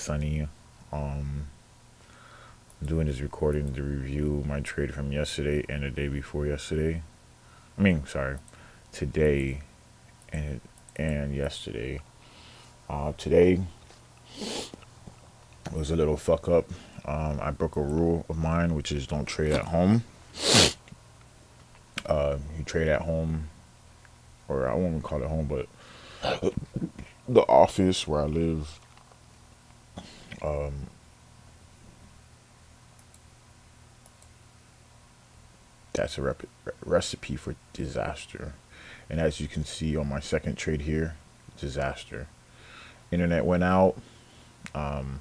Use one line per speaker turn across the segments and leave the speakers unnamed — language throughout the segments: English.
Sunny. Um, I'm doing this recording to review my trade from yesterday and the day before yesterday. Sorry, today and yesterday. Today was a little fuck up. I broke a rule of mine, which is don't trade at home. You trade at home, or I won't even call it home, but the office where I live. Um, that's a recipe for disaster. And as you can see on my second trade here, disaster. Internet went out. Um,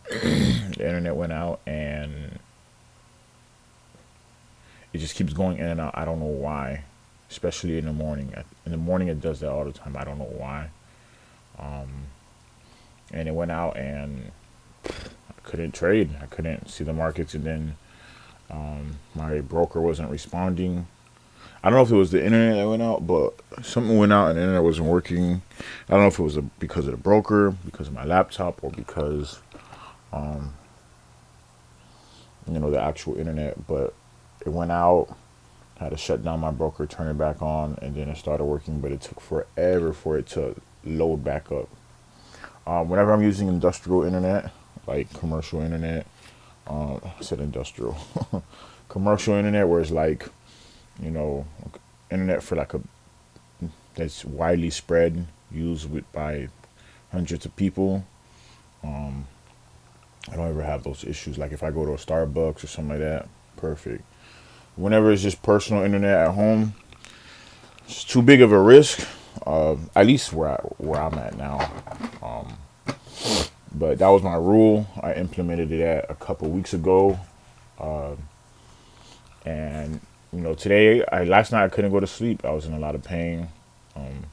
the internet went out, and it just keeps going in and out. I don't know why, especially in the morning. In the morning, it does that all the time. I don't know why. Um, and it went out, and I couldn't trade. I couldn't see the markets, and then my broker wasn't responding. I don't know if it was the internet that went out, but something went out and the internet wasn't working. I don't know if it was because of the broker, because of my laptop, or because um, the actual internet. But it went out. I had to shut down my broker, turn it back on, and then it started working. But it took forever for it to load back up. Whenever I'm using industrial internet, like commercial internet, I said industrial, commercial internet, where it's like you know, internet for like a that's widely spread, used by hundreds of people. Um, I don't ever have those issues. Like if I go to a Starbucks or something like that, perfect. Whenever it's just personal internet at home, it's too big of a risk. At least where I'm at now. Um, but that was my rule. I implemented it a couple weeks ago, uh, and today last night I couldn't go to sleep. I was in a lot of pain. Um,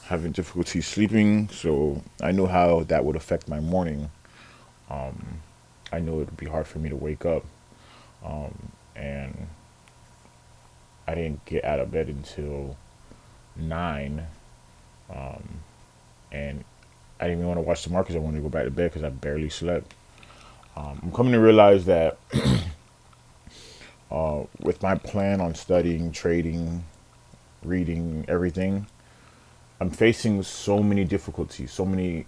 Having difficulty sleeping, so I knew how that would affect my morning. Um, I knew it would be hard for me to wake up, and I didn't get out of bed until 9, and I didn't even want to watch the markets. I wanted to go back to bed because I barely slept. I'm coming to realize that with my plan on studying, trading, reading, everything, I'm facing so many difficulties, so many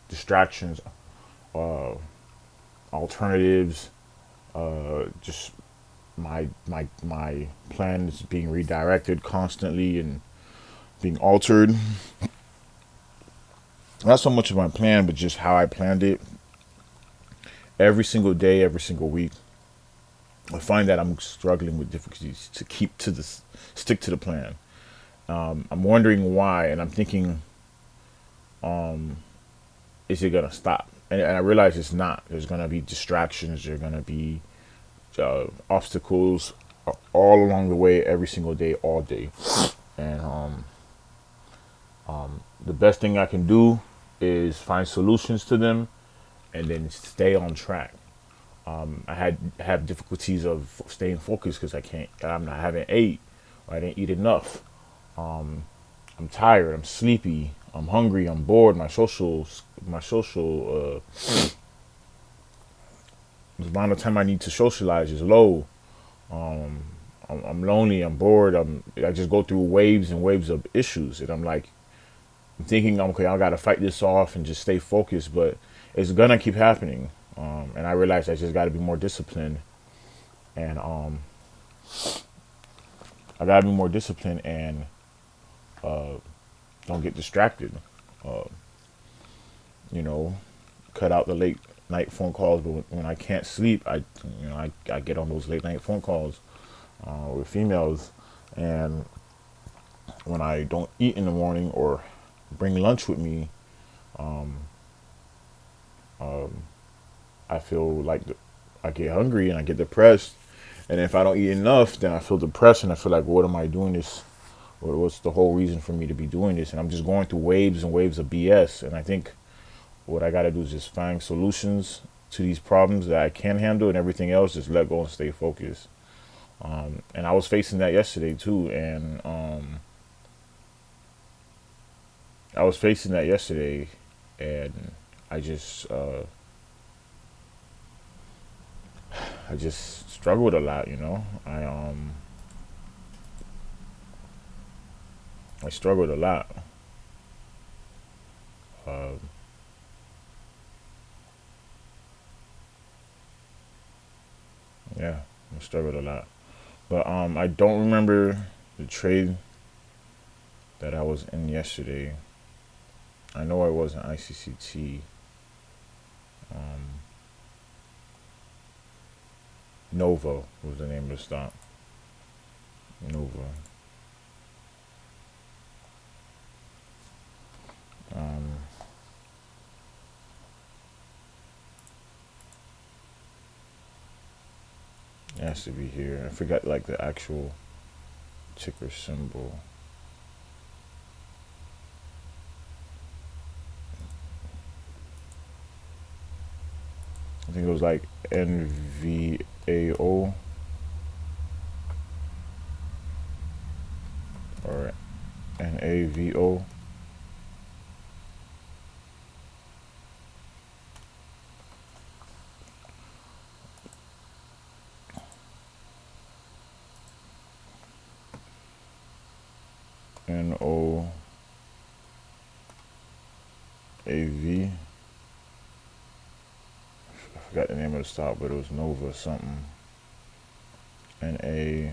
distractions, uh, alternatives. Just my plan is being redirected constantly and being altered. Not so much of my plan, but just how I planned it. Every single day, every single week, I find that I'm struggling with difficulties to stick to the plan. I'm wondering why, and I'm thinking, um, is it gonna stop? And I realize it's not. There's gonna be distractions. There's gonna be obstacles all along the way, every single day, all day. And the best thing I can do is find solutions to them and then stay on track. Have difficulties of staying focused because I haven't ate. Or I didn't eat enough. Um, I'm tired. I'm sleepy. I'm hungry. I'm bored. My social the amount of time I need to socialize is low. Um, I'm lonely. I'm bored. I just go through waves and waves of issues, and I'm thinking, okay, I gotta fight this off and just stay focused, but it's gonna keep happening. And I realize I just gotta be more disciplined, and I gotta be more disciplined and uh, don't get distracted. Uh, you know, cut out the late night phone calls, but when I can't sleep, I get on those late night phone calls with females, and when I don't eat in the morning or bring lunch with me, um, um, I feel like I get hungry and I get depressed. And if I don't eat enough, then I feel depressed and I feel like, what am I doing this? What's the whole reason for me to be doing this? And I'm just going through waves and waves of BS. And I think what I got to do is just find solutions to these problems that I can handle, and everything else just let go and stay focused. And I was facing that yesterday too, and I was facing that yesterday, and I just I just struggled a lot, you know. I struggled a lot. Uh, yeah, I struggled a lot. But I don't remember the trade that I was in yesterday. I know I was in ICCT. Um, Nova was the name of the stock. Nova. Um, it has to be here. I forgot like the actual ticker symbol. I think it was like NVAO or NAVO. NOAV. I forgot the name of the stock, but it was Nova something. NA.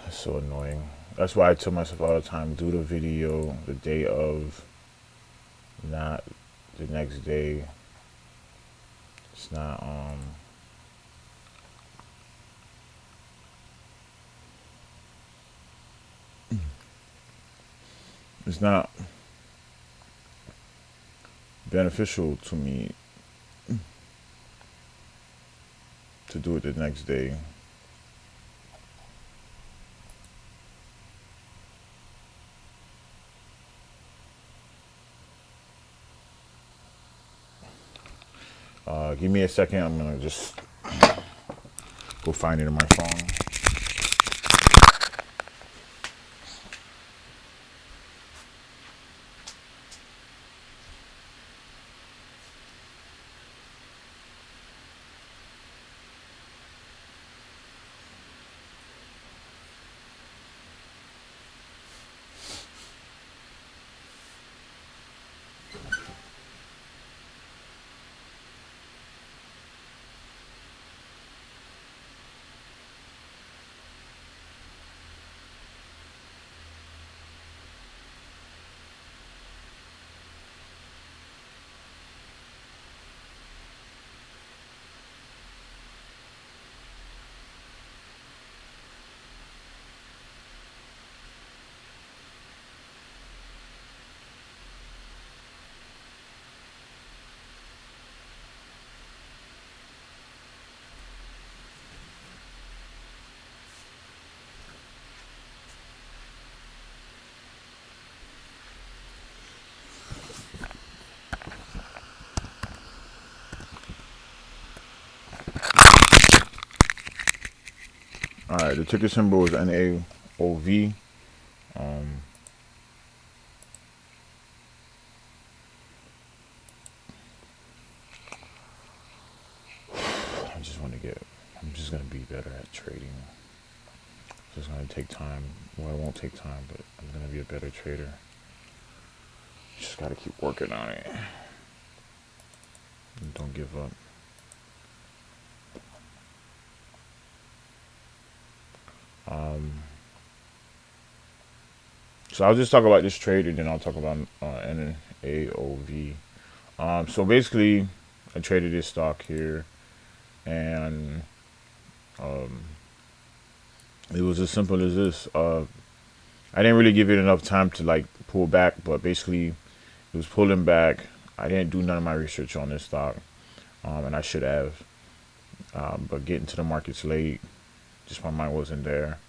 It's so annoying. That's why I tell myself all the time, do the video the day of, not the next day. It's not it's not beneficial to me to do it the next day. Give me a second. I'm gonna just go find it in my phone. All right, the ticker symbol is NAOV. Um, I just want to get. I'm just gonna be better at trading. It's just gonna take time. Well, it won't take time, but I'm gonna be a better trader. Just gotta keep working on it. And don't give up. Um, so I'll just talk about this trade, and then I'll talk about NAOV. So basically, I traded this stock here, and um, it was as simple as this. I didn't really give it enough time to like pull back, but basically, it was pulling back. I didn't do none of my research on this stock, and I should have. but getting to the markets late, just my mind wasn't there.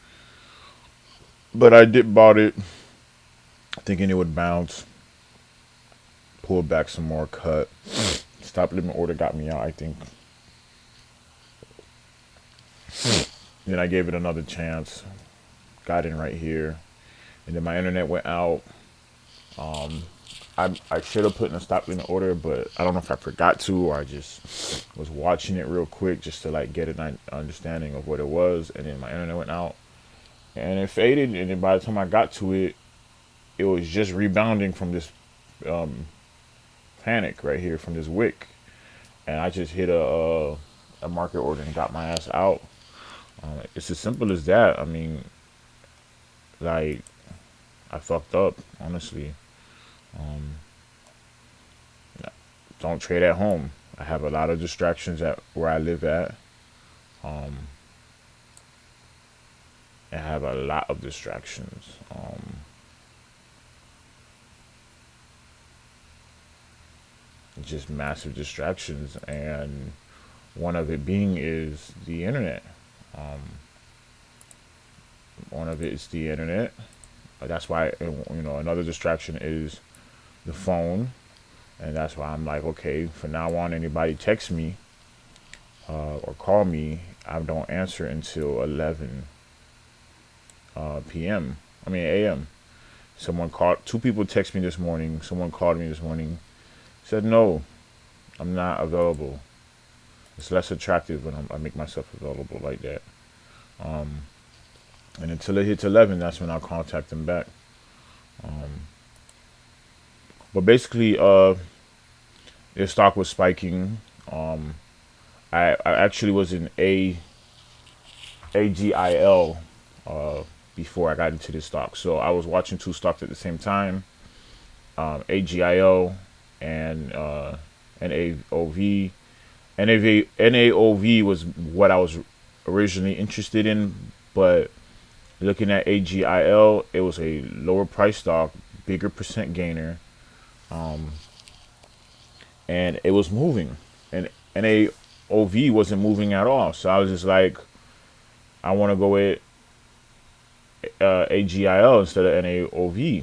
But I did bought it, thinking it would bounce, pull back some more, cut. Stop limit order got me out, I think. Then I gave it another chance, got in right here, and then my internet went out. Um, I should have put in a stop limit order, but I don't know if I forgot to or I just was watching it real quick just to like get an understanding of what it was, and then my internet went out and it faded, and then by the time I got to it, it was just rebounding from this um, panic right here from this wick, and I just hit a market order and got my ass out. It's as simple as that. I mean, like I fucked up, honestly. Um, don't trade at home. I have a lot of distractions at where I live at. Um, I have a lot of distractions. Just massive distractions, and one of it being is the internet. Um, one of it is the internet. That's why another distraction is the phone, and that's why I'm like, okay, from now on, anybody text me or call me, I don't answer until 11 p.m. I mean a.m. Someone called. Two people text me this morning. Someone called me this morning. Said no, I'm not available. It's less attractive when I make myself available like that. Um, and until it hits 11, that's when I'll contact them back. Um, but basically, their stock was spiking. Um, I actually was in AGIL before I got into this stock. So I was watching two stocks at the same time, AGIO and NAOV. NAOV was what I was originally interested in, but looking at AGIL, it was a lower price stock, bigger percent gainer, um, and it was moving. And NAOV wasn't moving at all. So I was just like, I want to go with AGIL instead of NAOV.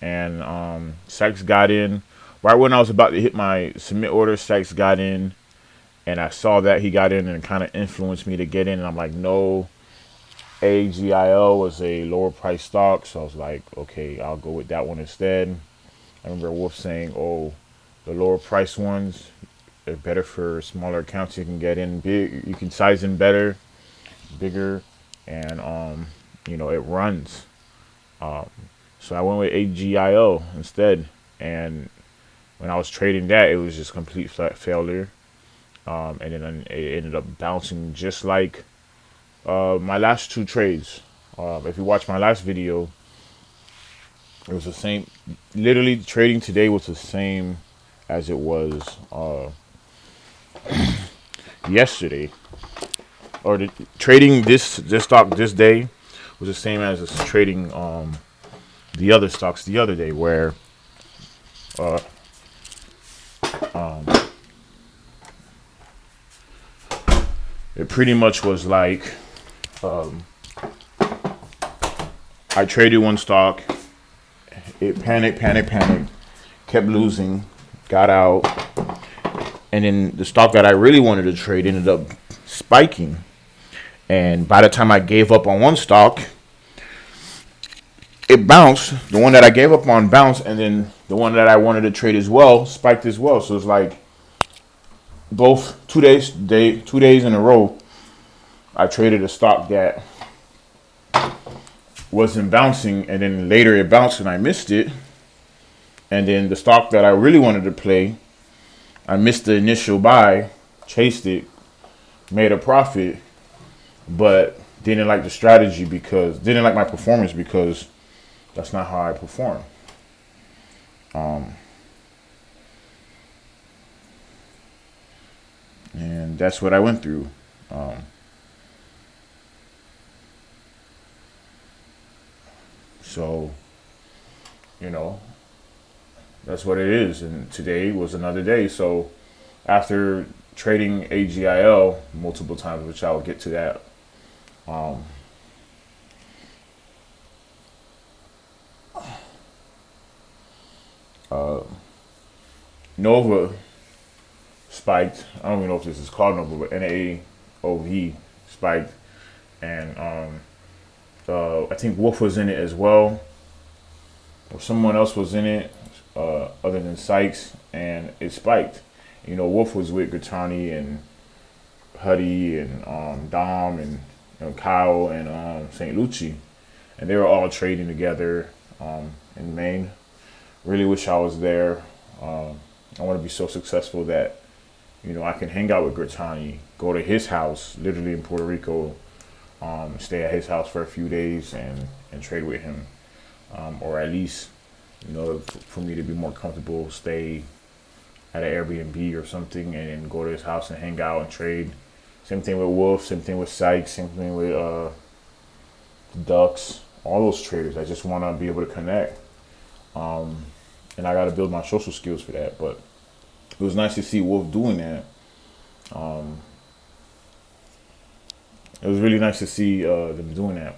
And Sykes got in right when I was about to hit my submit order. Sykes got in, and I saw that he got in, and it kind of influenced me to get in. And I'm like, no, AGIL was a lower price stock, so I was like, okay, I'll go with that one instead. I remember Wolf saying, oh, the lower price ones are better for smaller accounts. You can get in big, you can size in better, bigger, and it runs. Um, so I went with AGIO instead, and when I was trading that, it was just complete flat failure. And then it ended up bouncing just like my last two trades. If you watch my last video, it was the same. Literally, trading today was the same as it was yesterday, or trading this stock this day was the same as trading the other stocks the other day, where uh, um, it pretty much was like um, I traded one stock, it panicked, kept losing, got out, and then the stock that I really wanted to trade ended up spiking. And by the time I gave up on one stock, it bounced. The one that I gave up on bounced, and then the one that I wanted to trade as well spiked as well. So it's like both 2 days in a row, I traded a stock that wasn't bouncing, and then later it bounced and I missed it. And then the stock that I really wanted to play, I missed the initial buy, chased it, made a profit, but didn't like the strategy because didn't like my performance because that's not how I perform. Um, and that's what I went through. Um, so, you know, that's what it is. And today was another day. So after trading AGIL multiple times, which I'll get to that. Um, uh, Nova spiked. I don't even know if this is called Nova, but NAOV spiked, and I think Wolf was in it as well, or someone else was in it other than Sykes, and it spiked. You know, Wolf was with Gattani and Huddy and Dom and Kyle and St. Lucie, and they were all trading together in Maine. Really wish I was there. I want to be so successful that I can hang out with Gattani, go to his house, literally in Puerto Rico, stay at his house for a few days and trade with him, or at least for me to be more comfortable, stay at an Airbnb or something, and then go to his house and hang out and trade. Same thing with Wolf, same thing with Sykes, same thing with Ducks, all those traders. I just want to be able to connect. And I got to build my social skills for that. But it was nice to see Wolf doing that. It was really nice to see them doing that.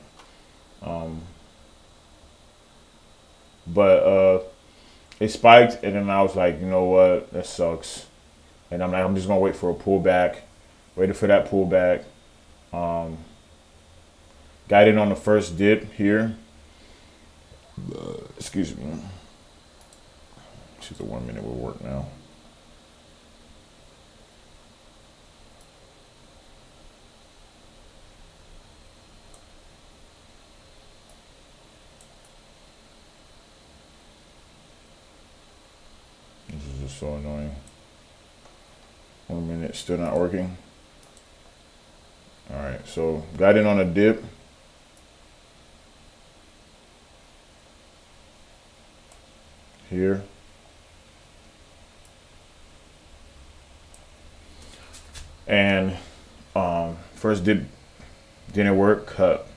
But it spiked, and then I was like, you know what, that sucks. And I'm like, I'm just gonna wait for a pullback. Waited for that pullback. Got in on the first dip here. Excuse me. She's a 1 minute will work now. This is just so annoying. 1 minute, still not working. All right, so got in on a dip. Here. And first dip didn't work, cut.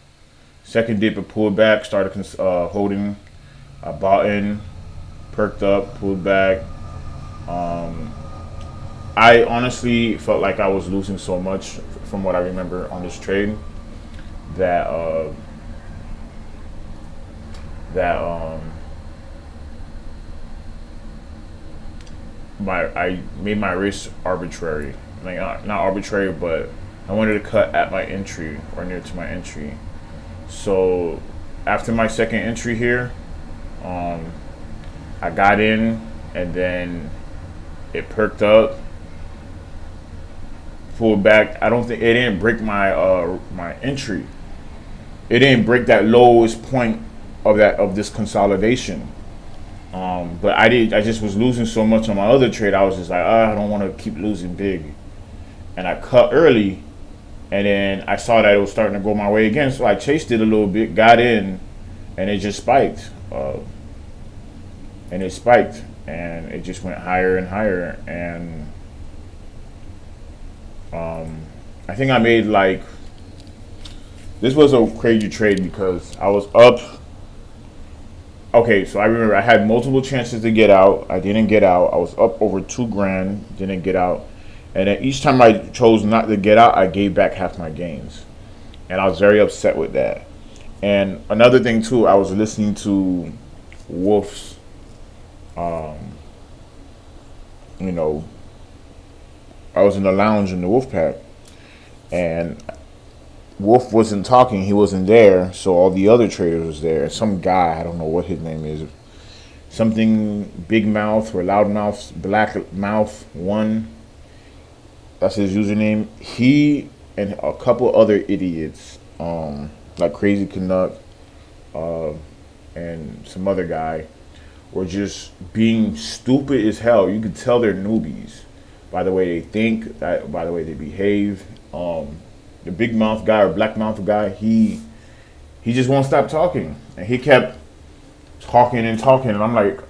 Second dip, it pulled back, started holding. I bought in, perked up, pulled back. I honestly felt like I was losing so much from what I remember on this trade that I made my risk arbitrary. Like not arbitrary, but I wanted to cut at my entry or near to my entry. So after my second entry here, I got in and then it perked up, pulled back. I don't think it didn't break my entry. It didn't break that lowest point of this consolidation. But I just was losing so much on my other trade. I was just like, I don't want to keep losing big, and I cut early, and then I saw that it was starting to go my way again. So I chased it a little bit, got in, and it just spiked. And it spiked, and it just went higher and higher, and I think I made like, this was a crazy trade because I was up. Okay, so I remember I had multiple chances to get out. I didn't get out. I was up over $2,000, didn't get out. And then each time I chose not to get out, I gave back half my gains. And I was very upset with that. And another thing too, I was listening to Wolf's, I was in the lounge in the Wolf Pack, and Wolf wasn't talking, he wasn't there, so all the other traders was there. And some guy, I don't know what his name is, something Big Mouth or Loud Mouth, Black Mouth 1, that's his username. He and a couple other idiots, like Crazy Canuck, and some other guy, were just being stupid as hell. You could tell they're newbies by the way they think, by the way they behave. The big mouth guy or black mouth guy, he just won't stop talking, and he kept talking and talking, and I'm like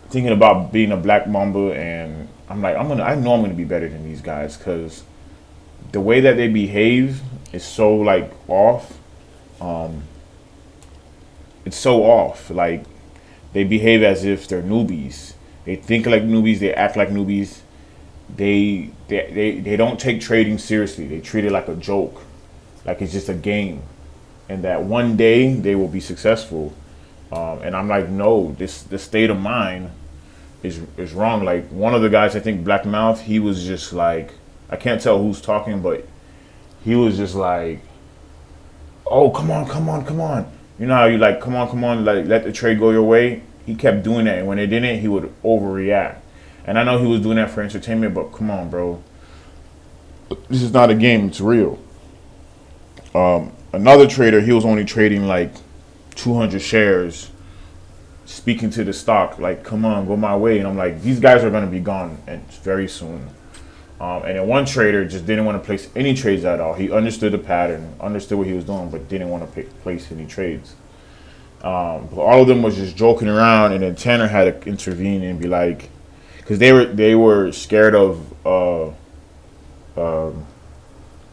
thinking about being a black mamba, and I'm like, I know I'm gonna be better than these guys, because the way that they behave is so like off. It's so off. Like, they behave as if they're newbies. They think like newbies. They act like newbies. they don't take trading seriously. They treat it like a joke, like it's just a game, and that one day they will be successful. And I'm like, no, this state of mind is wrong. Like one of the guys, I think Black Mouth, he was just like, I can't tell who's talking, but he was just like, oh, come on, come on, come on. You know how you like, come on, like let the trade go your way. He kept doing that, and when it didn't, he would overreact. And I know he was doing that for entertainment, but come on, bro, this is not a game; it's real. Another trader, he was only trading like 200 shares, speaking to the stock, like, come on, go my way. And I'm like, these guys are gonna be gone and very soon. And then one trader just didn't want to place any trades at all. He understood the pattern, understood what he was doing, but didn't want to place any trades. But all of them was just joking around, and then Tanner had to intervene and be like, because they were scared of.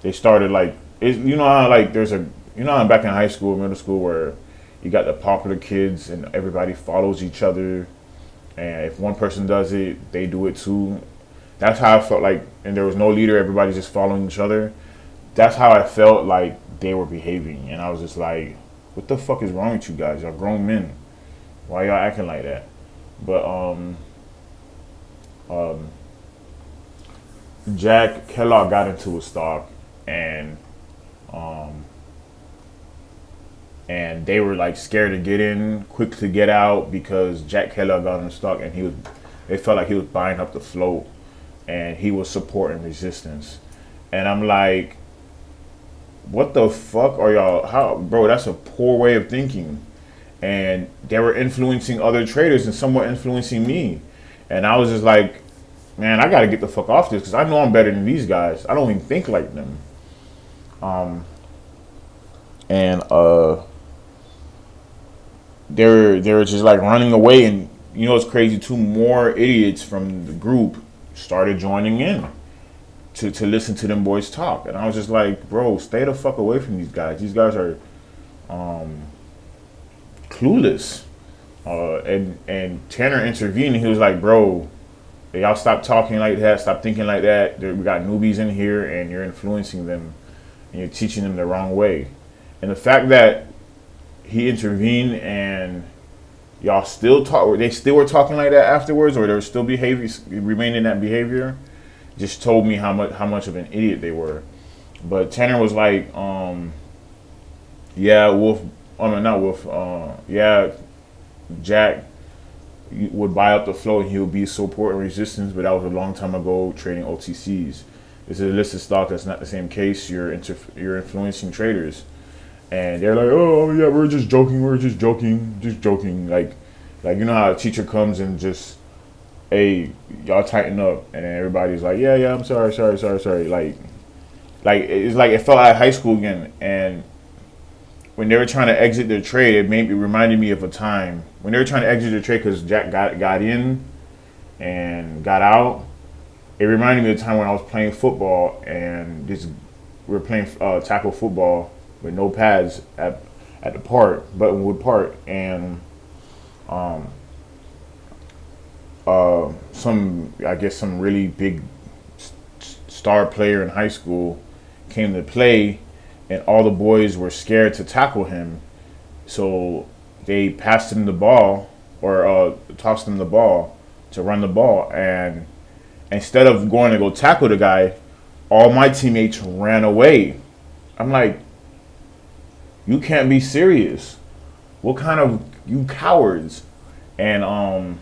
They started like, you know how like there's a, you know how back in high school, middle school, where you got the popular kids and everybody follows each other, and if one person does it, they do it too. That's how I felt like, and there was no leader, everybody's just following each other. That's how I felt like they were behaving, and I was just like, what the fuck is wrong with you guys? Y'all grown men. Why y'all acting like that? But Jack Kellogg got into a stock, and and they were like scared to get in, quick to get out, because Jack Kellogg got in the stock, and they felt like he was buying up the float, and he was supporting resistance. And I'm like, what the fuck are y'all? How, bro? That's a poor way of thinking. And they were influencing other traders and somewhat influencing me. And I was just like, man, I got to get the fuck off this, because I know I'm better than these guys. I don't even think like them. And they're just like running away. And you know, it's crazy too. More idiots from the group started joining in to listen to them boys talk. And I was just like, bro, stay the fuck away from these guys. These guys are clueless. And Tanner intervened, and he was like, bro, y'all stop talking like that, stop thinking like that. We got newbies in here, and you're influencing them, and you're teaching them the wrong way. And the fact that he intervened and y'all still talk, they still were talking like that afterwards, or there was still behavior remaining in that behavior, just told me how much of an idiot they were. But Tanner was like, yeah, Wolf, not Wolf, yeah, Jack would buy up the flow and he would be support and resistance, but that was a long time ago trading OTCs. This is a listed stock, that's not the same case. You're influencing traders. And they're like, oh yeah, we're just joking. Like you know how a teacher comes and just, hey, y'all tighten up, and then everybody's like, yeah, I'm sorry. Like it's like it felt like high school again. And when they were trying to exit their trade, it reminded me of a time when they were trying to exit their trade because Jack got in and got out. It reminded me of the time when I was playing football, and we were playing tackle football with no pads at the Buttonwood Park, and some really big star player in high school came to play, and all the boys were scared to tackle him, so they passed him the ball, or tossed him the ball to run the ball, and instead of going to go tackle the guy, all my teammates ran away. I'm like, you can't be serious. What kind of, you cowards? And I'm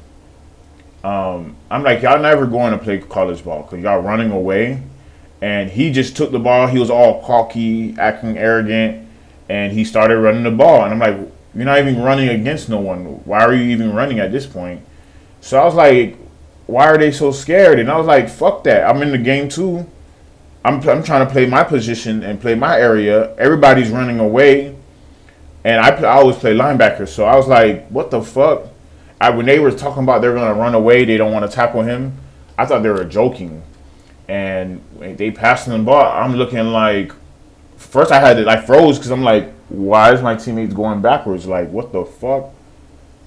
like, y'all never going to play college ball because y'all running away. And he just took the ball. He was all cocky, acting arrogant, and he started running the ball. And I'm like, you're not even running against no one. Why are you even running at this point? So I was like, why are they so scared? And I was like, fuck that. I'm in the game too. I'm trying to play my position and play my area. Everybody's running away, and I always play linebacker. So I was like, what the fuck? When they were talking about they're gonna run away, they don't want to tackle him, I thought they were joking. And they passing the ball, I'm looking like, first I froze because I'm like, why is my teammates going backwards? Like, what the fuck?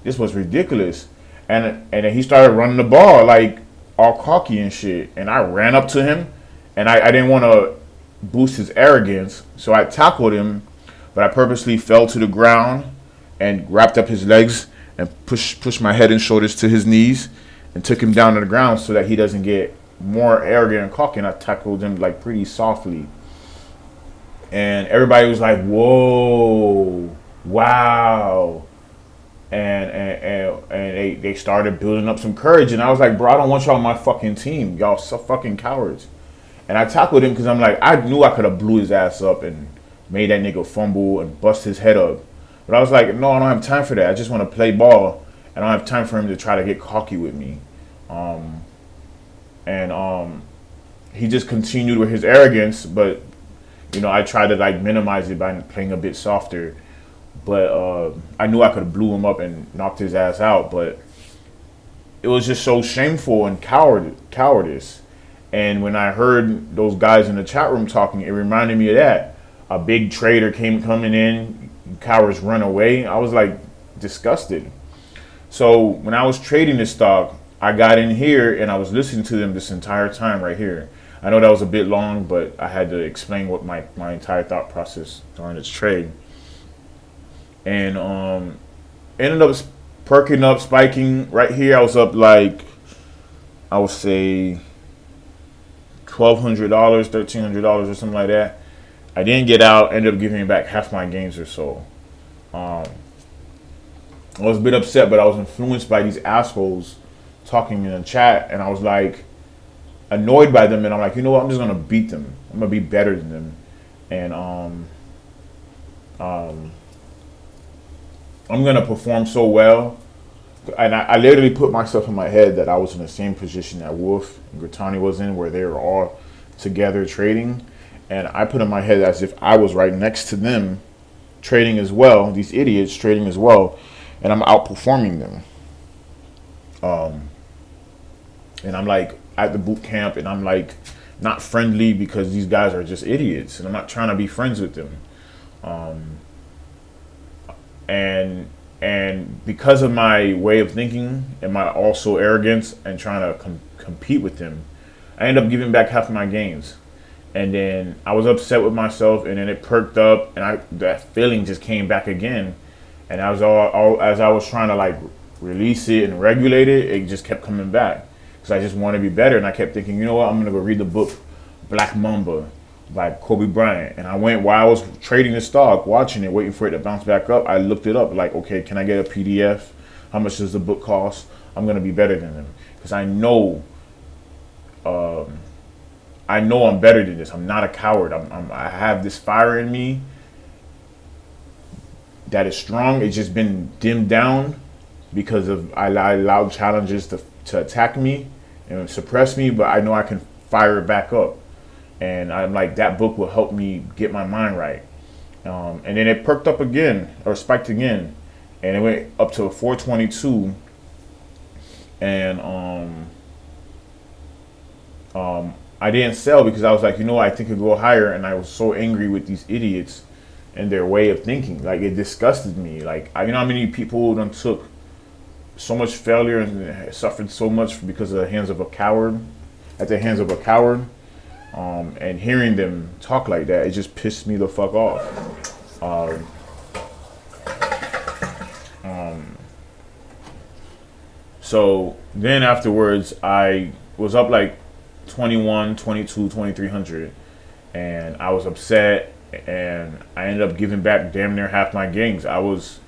This was ridiculous. And then he started running the ball like all cocky and shit. And I ran up to him, and I didn't want to boost his arrogance, so I tackled him, but I purposely fell to the ground and wrapped up his legs and pushed my head and shoulders to his knees and took him down to the ground so that he doesn't get more arrogant and cocky. And I tackled him like pretty softly, and everybody was like, "Whoa, wow." And they started building up some courage, and I was like, bro, I don't want y'all on my fucking team. Y'all so fucking cowards. And I tackled him because I'm like, I knew I could have blew his ass up and made that nigga fumble and bust his head up. But I was like, no, I don't have time for that. I just want to play ball. I don't have time for him to try to get cocky with me. And he just continued with his arrogance, but I tried to like minimize it by playing a bit softer. But I knew I could have blew him up and knocked his ass out. But it was just so shameful and cowardice. And when I heard those guys in the chat room talking, it reminded me of that. A big trader coming in, cowards run away. I was like disgusted. So when I was trading this stock, I got in here and I was listening to them this entire time right here. I know that was a bit long, but I had to explain what my entire thought process during this trade. And ended up perking up, spiking right here. I was up like, I would say $1,200, $1,300 or something like that. I didn't get out, ended up giving back half my gains or so. I was a bit upset, but I was influenced by these assholes talking in the chat, and I was like annoyed by them, and I'm like, you know what, I'm just gonna beat them. I'm gonna be better than them. And I'm gonna perform so well. And I literally put myself in my head that I was in the same position that Wolf and Gritani was in, where they were all together trading. And I put in my head as if I was right next to them trading as well, these idiots trading as well, and I'm outperforming them. And I'm like at the boot camp, and I'm like not friendly because these guys are just idiots, and I'm not trying to be friends with them. And because of my way of thinking and my also arrogance and trying to compete with them, I ended up giving back half of my gains. And then I was upset with myself, and then it perked up, and that feeling just came back again. And as I was trying to like release it and regulate it, it just kept coming back because I just want to be better. And I kept thinking, you know what, I'm gonna go read the book Black Mamba by Kobe Bryant. And I went while I was trading the stock, watching it, waiting for it to bounce back up. I looked it up, like, okay, can I get a PDF? How much does the book cost? I'm gonna be better than them because I know I'm better than this. I'm not a coward. I have this fire in me that is strong. It's just been dimmed down because I allowed challenges to attack me and suppress me, but I know I can fire it back up. And I'm like, that book will help me get my mind right. And then it perked up again, or spiked again, and it went up to a 422. And I didn't sell because I was like, you know, I think it could go higher, and I was so angry with these idiots and their way of thinking. Like, it disgusted me. Like, you know how many people done took so much failure and suffered so much because of the hands of a coward, at the hands of a coward. And hearing them talk like that, it just pissed me the fuck off. So then afterwards, I was up like 21, 22, 2300, and I was upset, and I ended up giving back damn near half my gains. I was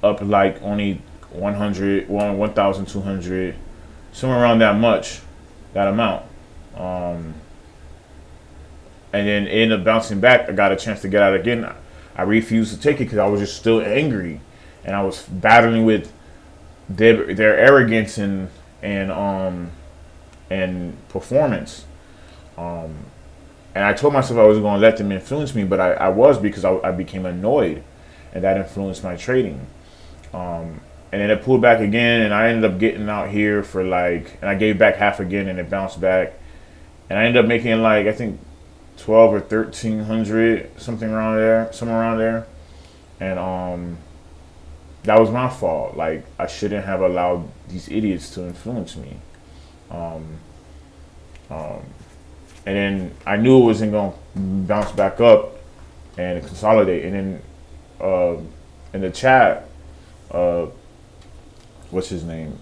up like only 1,200, somewhere around that amount. And then it ended up bouncing back. I got a chance to get out again. I refused to take it because I was just still angry, and I was battling with their arrogance and performance. And I told myself I was going to let them influence me, but I was, because I became annoyed, and that influenced my trading. And then it pulled back again, and I ended up getting out here for like, and I gave back half again, and it bounced back, and I ended up making like, I think 12 or 1300, something around there, somewhere around there. And that was my fault. Like, I shouldn't have allowed these idiots to influence me. And then I knew it wasn't going to bounce back up and consolidate. And then in the chat, uh, what's his name?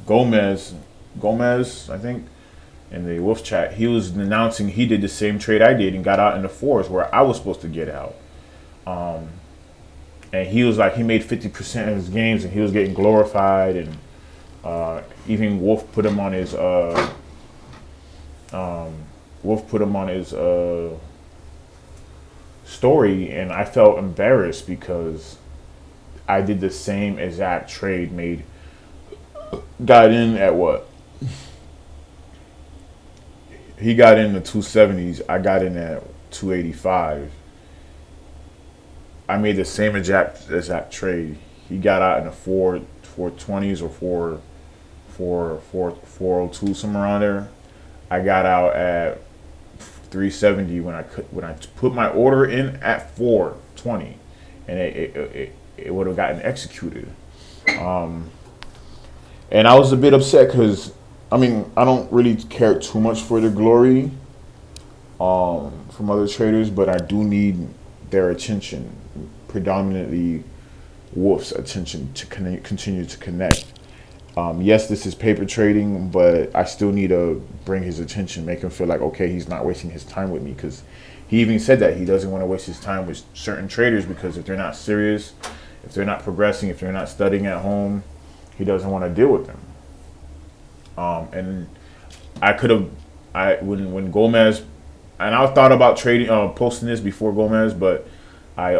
Gomez, I think, in the Wolf chat, he was announcing he did the same trade I did and got out in the fours where I was supposed to get out. And he was like, he made 50% of his games and he was getting glorified. And even Wolf put him on his story, and I felt embarrassed because I did the same exact trade, got in at what? He got in the 270s. I got in at 285. I made the same exact trade. He got out in the 420s or 402, somewhere around there. I got out at 370 when I put my order in at 420, and it would have gotten executed. And I was a bit upset because, I mean, I don't really care too much for the glory from other traders, but I do need their attention, predominantly Wolf's attention, to continue to connect. Yes, this is paper trading, but I still need to bring his attention, make him feel like, okay, he's not wasting his time with me, because he even said that he doesn't want to waste his time with certain traders because if they're not serious, if they're not progressing, if they're not studying at home, he doesn't want to deal with them. And I could have, when Gomez, and I thought about trading, posting this before Gomez, but I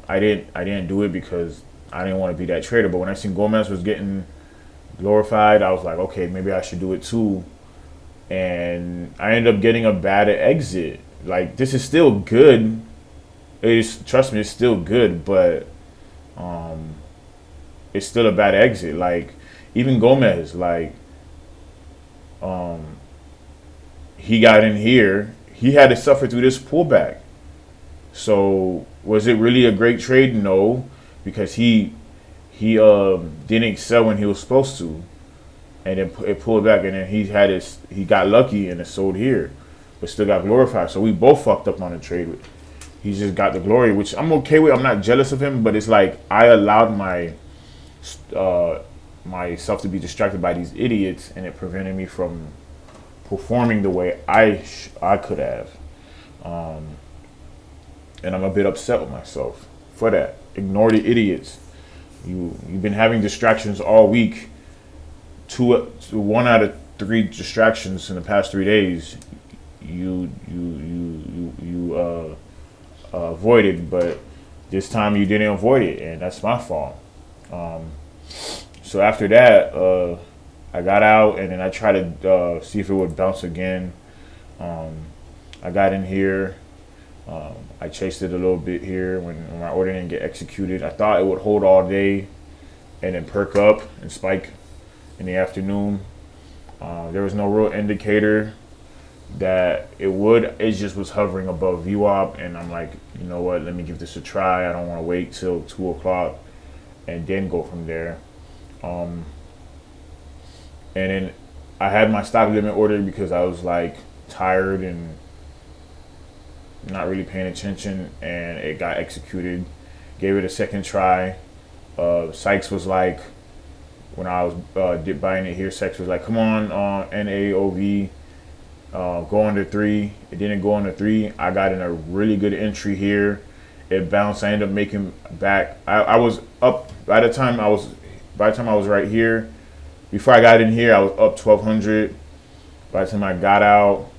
didn't do it because I didn't want to be that trader. But when I seen Gomez was getting glorified, I was like, okay, maybe I should do it too. And I ended up getting a bad exit. Like, this is still good. Trust me, it's still good, but it's still a bad exit. Like, even Gomez, like, he got in here. He had to suffer through this pullback. So was it really a great trade? No, because he didn't sell when he was supposed to, and then it pulled back, and then he got lucky and it sold here, but still got glorified. So we both fucked up on the trade. He just got the glory, which I'm okay with. I'm not jealous of him, but it's like I allowed myself to be distracted by these idiots, and it prevented me from performing the way I could have. And I'm a bit upset with myself for that. Ignore the idiots. You've been having distractions all week. One out of 3 distractions in the past 3 days. You avoided, but this time you didn't avoid it, and that's my fault. So after that, I got out, and then I tried to see if it would bounce again. I got in here. I chased it a little bit here when my order didn't get executed. I thought it would hold all day and then perk up and spike in the afternoon. There was no real indicator that it would. It just was hovering above VWAP, and I'm like, you know what, let me give this a try. I don't want to wait till 2 o'clock and then go from there. And then I had my stop limit order because I was like tired and not really paying attention, and it got executed. Gave it a second try. Sykes was like, when I was buying it here, Sykes was like, come on, NAOV, go under 3. It didn't go under 3. I got in a really good entry here. It bounced. I ended up making back. I was up by the time I was right here. Before I got in here, I was up 1,200. By the time I got out,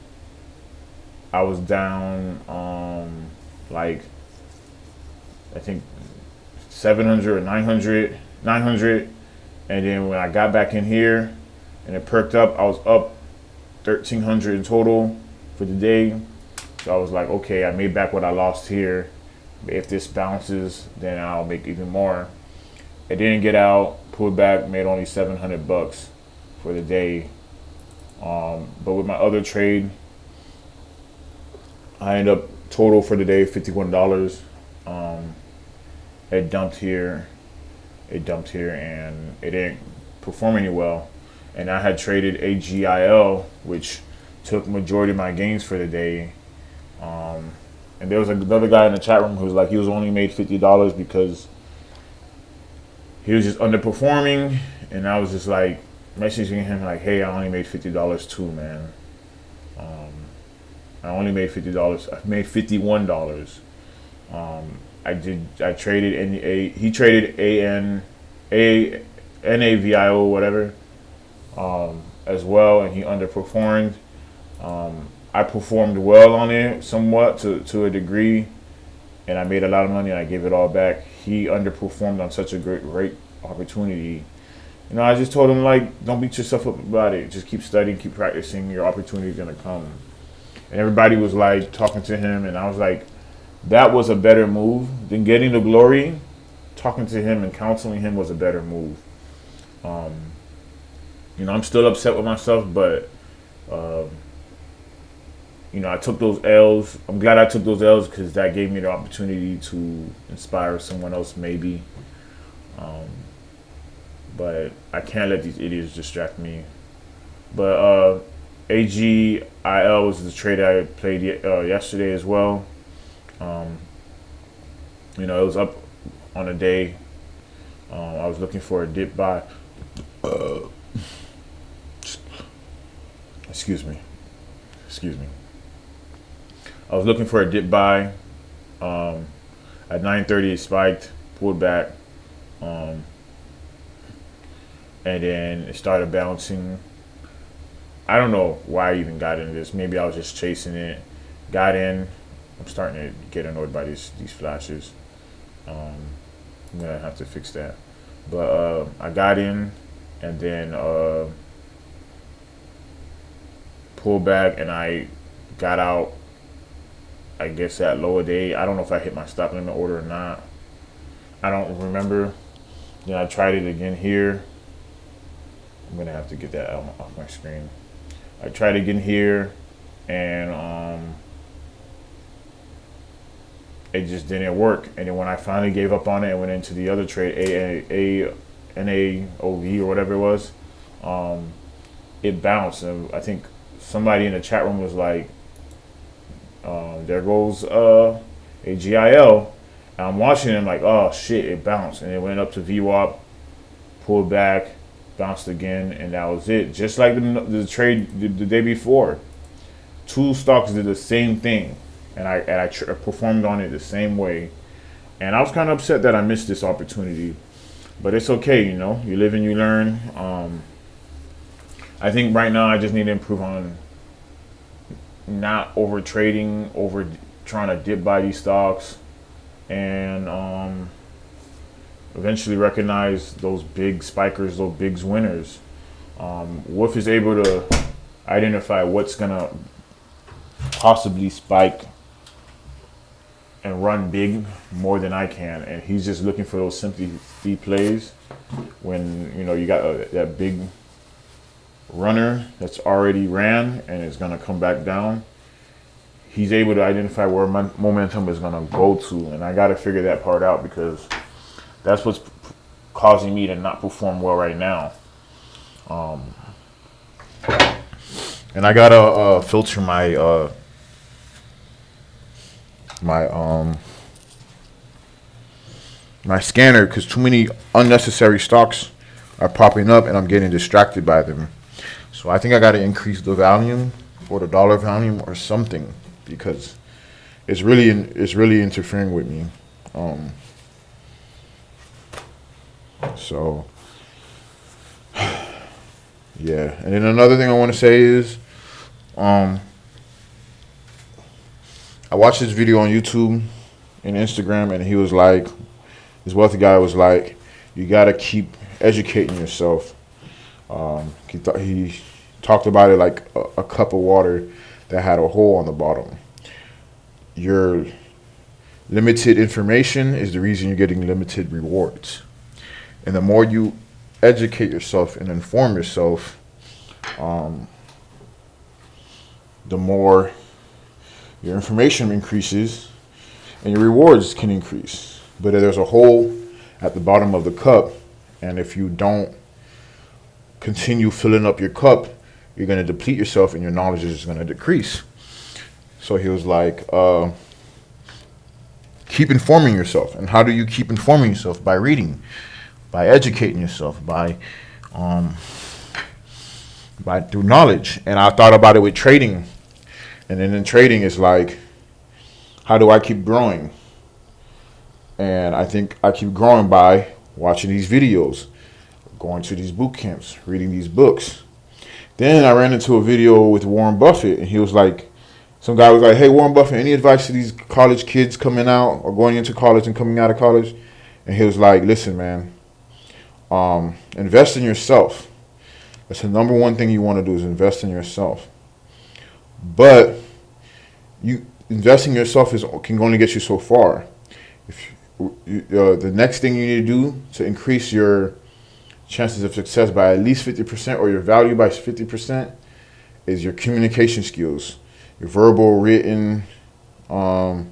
I was down like I think 700 or 900, and then when I got back in here and it perked up, I was up 1,300 in total for the day. So I was like, okay, I made back what I lost here. If this bounces, then I'll make even more. It didn't get out, pulled back, made only $700 for the day. But with my other trade, I ended up total for the day $51. It dumped here, and it didn't perform any well. and I had traded AGIL, which took majority of my gains for the day. And there was another guy in the chat room who was like, he was only made $50 because he was just underperforming, and I was just like messaging him like, hey, I only made $50 too, man. I only made $50. I made $51. I traded he traded NAVIO, whatever, as well, and he underperformed. I performed well on it somewhat to a degree, and I made a lot of money and I gave it all back. He underperformed on such a great opportunity. You know, I just told him, like, don't beat yourself up about it. Just keep studying, keep practicing. Your opportunity is gonna come. And everybody was like talking to him, and I was like, that was a better move than getting the glory. Talking to him and counseling him was a better move. You know, I'm still upset with myself, but you know, I took those L's. I'm glad I took those L's because that gave me the opportunity to inspire someone else, maybe. But I can't let these idiots distract me. But AGIL was the trade I played yesterday as well. You know, it was up on a day. I was looking for a dip buy. Excuse me. I was looking for a dip buy. At 9:30 it spiked, pulled back, and then it started bouncing. I don't know why I even got into this. Maybe I was just chasing it. Got in. I'm starting to get annoyed by these flashes. I'm gonna have to fix that. But I got in, and then pulled back, and I got out. I guess at lower day. I don't know if I hit my stop limit order or not. I don't remember. Then I tried it again here. I'm gonna have to get that off my screen. I tried again here, and it just didn't work. And then when I finally gave up on it and went into the other trade, NAOV or whatever it was, it bounced. And I think somebody in the chat room was like, there goes AGIL. And I'm watching it, I'm like, oh shit, it bounced. And it went up to VWAP, pulled back, bounced again, and that was it. Just like the trade the day before. Two stocks did the same thing, and I performed on it the same way. And I was kind of upset that I missed this opportunity. But it's okay, you know. You live and you learn. I think right now I just need to improve on not over trading, over trying to dip buy these stocks, and eventually recognize those big spikers, those big winners. Wolf is able to identify what's gonna possibly spike and run big more than I can, and he's just looking for those simply plays when, you know, you got that big runner that's already ran and it's gonna come back down. He's able to identify where momentum is gonna go to, and I got to figure that part out because that's what's causing me to not perform well right now. And I gotta filter my my scanner because too many unnecessary stocks are popping up and I'm getting distracted by them. So I think I got to increase the volume or the dollar volume or something because it's really interfering with me. So yeah, and then another thing I want to say is I watched this video on YouTube and Instagram, and he was like, this wealthy guy was like, you got to keep educating yourself. He talked about it like a cup of water that had a hole on the bottom. Your limited information is the reason you're getting limited rewards. And the more you educate yourself and inform yourself, the more your information increases and your rewards can increase. But if there's a hole at the bottom of the cup, and if you don't continue filling up your cup, you're going to deplete yourself and your knowledge is going to decrease. So he was like, keep informing yourself. And how do you keep informing yourself? By reading, by educating yourself, by through knowledge. And I thought about it with trading. And then in trading, it's like, how do I keep growing? And I think I keep growing by watching these videos, going to these boot camps, reading these books. Then I ran into a video with Warren Buffett, and he was like, some guy was like, hey, Warren Buffett, any advice to these college kids coming out or going into college and coming out of college? And he was like, listen, man, invest in yourself. That's the number one thing you want to do, is invest in yourself. But investing in yourself can only get you so far. The next thing you need to do to increase your chances of success by at least 50% or your value by 50% is your communication skills, your verbal, written, and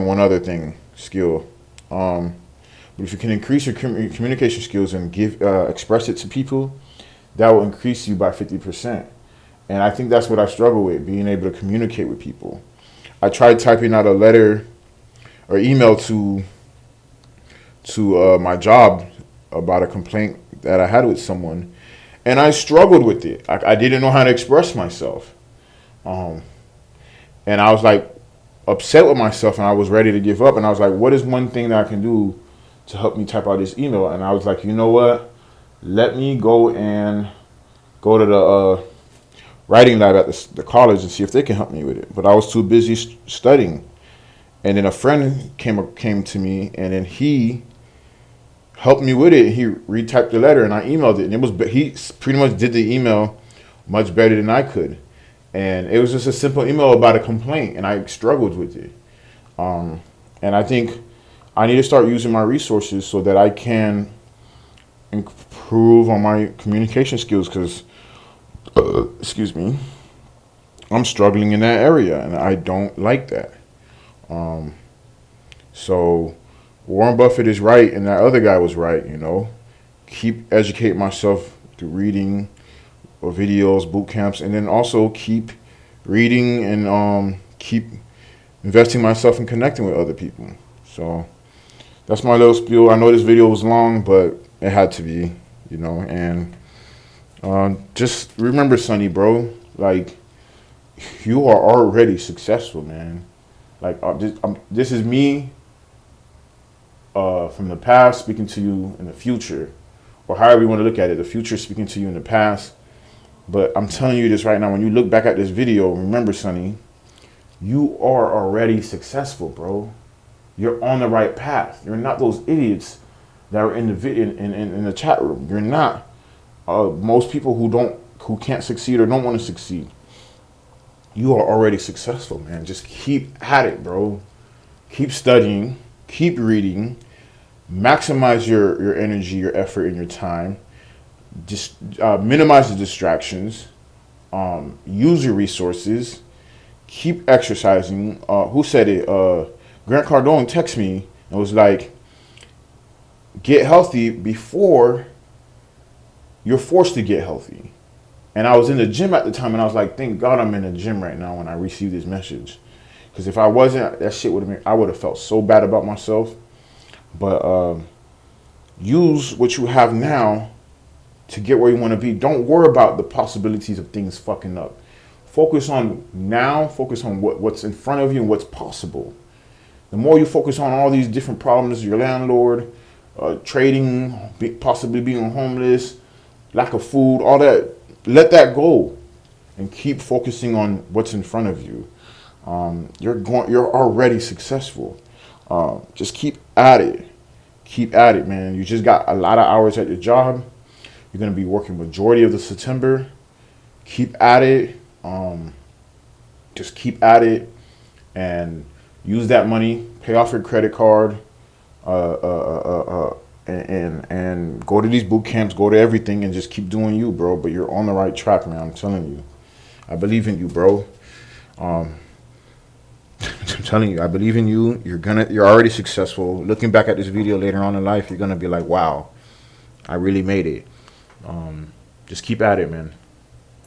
one other thing skill. But if you can increase your communication skills and express it to people, that will increase you by 50%. And I think that's what I struggle with, being able to communicate with people. I tried typing out a letter or email to my job about a complaint that I had with someone, and I struggled with it. I didn't know how to express myself, and I was like upset with myself, and I was ready to give up. And I was like, what is one thing that I can do to help me type out this email? And I was like, you know what? Let me go to the writing lab at the college and see if they can help me with it. But I was too busy studying. And then a friend came to me, and then he helped me with it. He retyped the letter, and I emailed it. And he pretty much did the email much better than I could. And it was just a simple email about a complaint, and I struggled with it. And I think I need to start using my resources so that I can improve on my communication skills, because, excuse me, I'm struggling in that area, and I don't like that. So Warren Buffett is right, and that other guy was right, keep educating myself through reading or videos, boot camps, and then also keep reading and keep investing myself in connecting with other people. So that's my little spiel. I know this video was long, but it had to be, and just remember, Sonny, bro, like, you are already successful, man. Like, this is me from the past speaking to you in the future, or however you want to look at it. The future speaking to you in the past. But I'm telling you this right now. When you look back at this video, remember, Sonny, you are already successful, bro. You're on the right path. You're not those idiots that are in the in the chat room. You're not. Most people who can't succeed or don't want to succeed. You are already successful, man. Just keep at it, bro. Keep studying. Keep reading. Maximize your energy, your effort, and your time. Just minimize the distractions. Use your resources. Keep exercising. Who said it? Grant Cardone texted me and was like, get healthy before you're forced to get healthy. And I was in the gym at the time, and I was like, thank God I'm in the gym right now when I received this message. Because if I wasn't, that shit I would have felt so bad about myself. But use what you have now to get where you want to be. Don't worry about the possibilities of things fucking up. Focus on now. Focus on what's in front of you and what's possible. The more you focus on all these different problems, your landlord, trading, possibly being homeless, lack of food, all that, let that go and keep focusing on what's in front of you. You're already successful. Just keep at it. Keep at it, man. You just got a lot of hours at your job. You're going to be working majority of the September. Keep at it. Just keep at it and use that money. Pay off your credit card. And go to these boot camps, go to everything, and just keep doing you, bro. But you're on the right track, man. I'm telling you. I believe in you, bro. I'm telling you, I believe in you. You're already successful. Looking back at this video later on in life, you're gonna be like, wow, I really made it. Just keep at it, man.